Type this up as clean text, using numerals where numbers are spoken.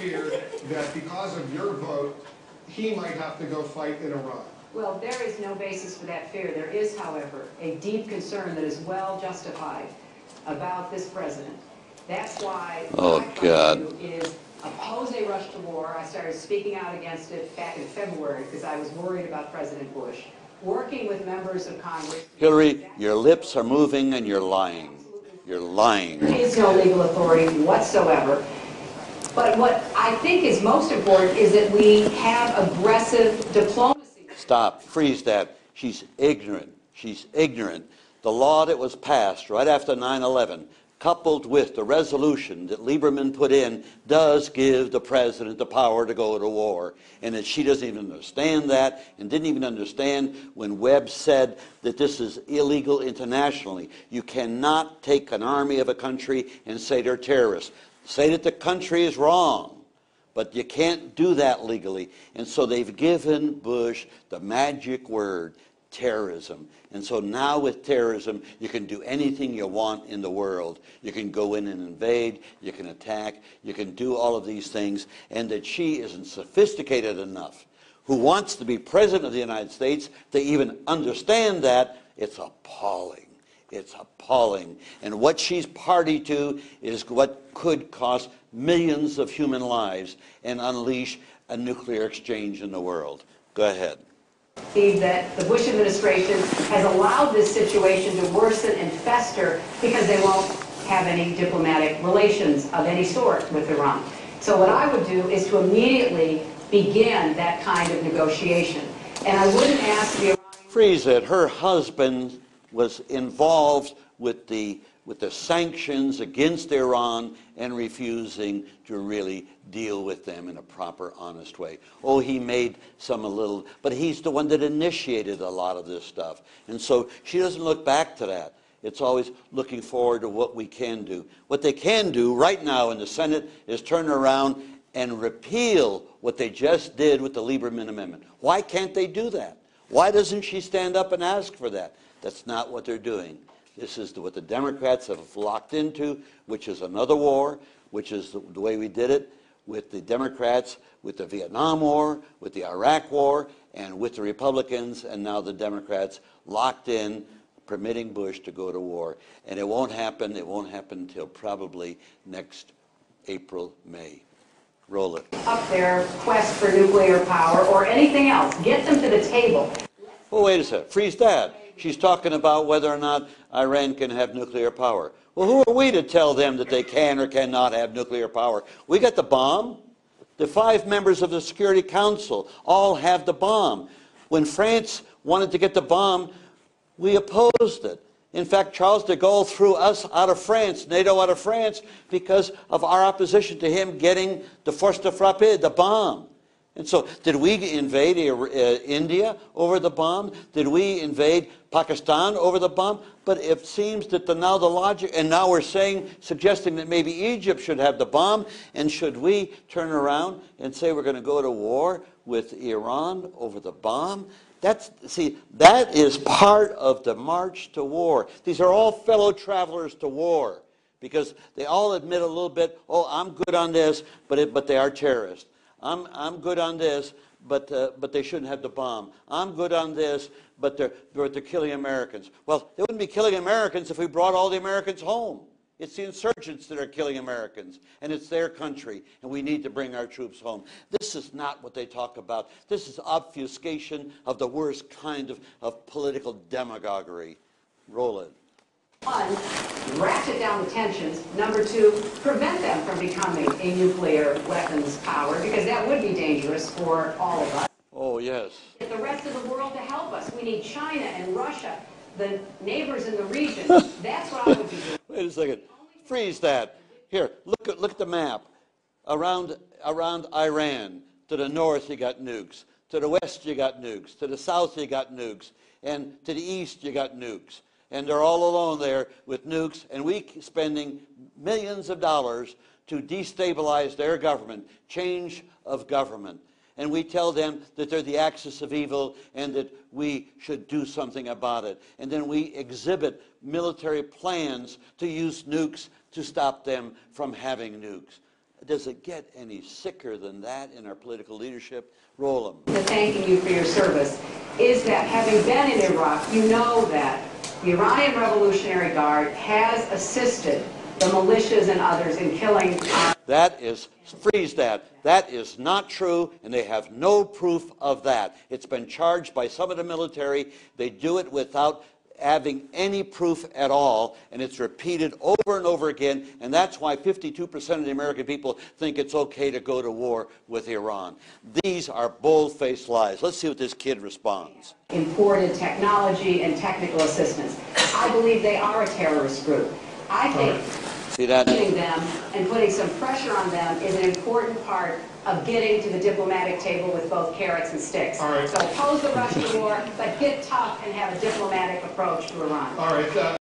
fear that because of your vote, he might have to go fight in Iran? Well, there is no basis for that fear. There is, however, a deep concern that is well justified about this president. That's why what I try to do is oppose a rush to war. I started speaking out against it back in February because I was worried about President Bush. Working with members of Congress. Hillary, your lips are moving and you're lying. You're lying. There is no legal authority whatsoever. But what I think is most important is that we have aggressive diplomacy. Stop. Freeze that. She's ignorant. She's ignorant. The law that was passed right after 9/11, coupled with the resolution that Lieberman put in, does give the president the power to go to war. And that she doesn't even understand that, and didn't even understand when Webb said that this is illegal internationally. You cannot take an army of a country and say they're terrorists. Say that the country is wrong, but you can't do that legally. And so they've given Bush the magic word, terrorism. And so now with terrorism, you can do anything you want in the world. You can go in and invade, you can attack, you can do all of these things, and that she isn't sophisticated enough, who wants to be president of the United States, to even understand that. It's appalling. It's appalling. And what she's party to is what could cost millions of human lives and unleash a nuclear exchange in the world. Go ahead. That the Bush administration has allowed this situation to worsen and fester because they won't have any diplomatic relations of any sort with Iran. So what I would do is to immediately begin that kind of negotiation. And I wouldn't ask the Iranian... Freeze it. Her husband was involved with the sanctions against Iran and refusing to really deal with them in a proper, honest way. Oh, he made some a little, but he's the one that initiated a lot of this stuff. And so she doesn't look back to that. It's always looking forward to what we can do. What they can do right now in the Senate is turn around and repeal what they just did with the Lieberman Amendment. Why can't they do that? Why doesn't she stand up and ask for that? That's not what they're doing. This is what the Democrats have locked into, which is another war, which is the way we did it with the Democrats, with the Vietnam War, with the Iraq War, and with the Republicans, and now the Democrats locked in, permitting Bush to go to war. And it won't happen. It won't happen until probably next April, May. Roll it. Up their quest for nuclear power or anything else. Get them to the table. Well, wait a second. Freeze that. She's talking about whether or not Iran can have nuclear power. Well, who are we to tell them that they can or cannot have nuclear power? We got the bomb. The 5 members of the Security Council all have the bomb. When France wanted to get the bomb, we opposed it. In fact, Charles de Gaulle threw us out of France, NATO out of France, because of our opposition to him getting the force de frappe, the bomb. And so, did we invade India over the bomb? Did we invade Pakistan over the bomb? But it seems that now the logic, and now we're suggesting that maybe Egypt should have the bomb, and should we turn around and say we're going to go to war with Iran over the bomb? See, that is part of the march to war. These are all fellow travelers to war, because they all admit a little bit, oh, I'm good on this, but they are terrorists. I'm good on this, but they shouldn't have the bomb. I'm good on this, but they're killing Americans. Well, they wouldn't be killing Americans if we brought all the Americans home. It's the insurgents that are killing Americans, and it's their country, and we need to bring our troops home. This is not what they talk about. This is obfuscation of the worst kind of political demagoguery. Roll it. 1, ratchet down the tensions. Number 2, prevent them from becoming a nuclear weapons power, because that would be dangerous for all of us. Oh, yes. Get the rest of the world to help us. We need China and Russia, the neighbors in the region. That's what I would be doing. Wait a second. Freeze that. Here, look at the map. Around Iran, to the north you got nukes. To the west you got nukes. To the south you got nukes. And to the east you got nukes. And they're all alone there with nukes, and we spending millions of dollars to destabilize their government, change of government. And we tell them that they're the axis of evil and that we should do something about it. And then we exhibit military plans to use nukes to stop them from having nukes. Does it get any sicker than that in our political leadership? Roll them. Thanking you for your service is that having been in Iraq, you know that the Iranian Revolutionary Guard has assisted the militias and others in killing our... That is, freeze that. That is not true, and they have no proof of that. It's been charged by some of the military. They do it without having any proof at all, and it's repeated over and over again, and that's why 52% of the American people think it's okay to go to war with Iran. These are bold-faced lies. Let's see what this kid responds. Imported technology and technical assistance. I believe they are a terrorist group. I think see that? Getting them and putting some pressure on them is an important part of getting to the diplomatic table with both carrots and sticks. All right. So oppose the Russian war, but get tough and have a diplomatic approach to Iran. All right.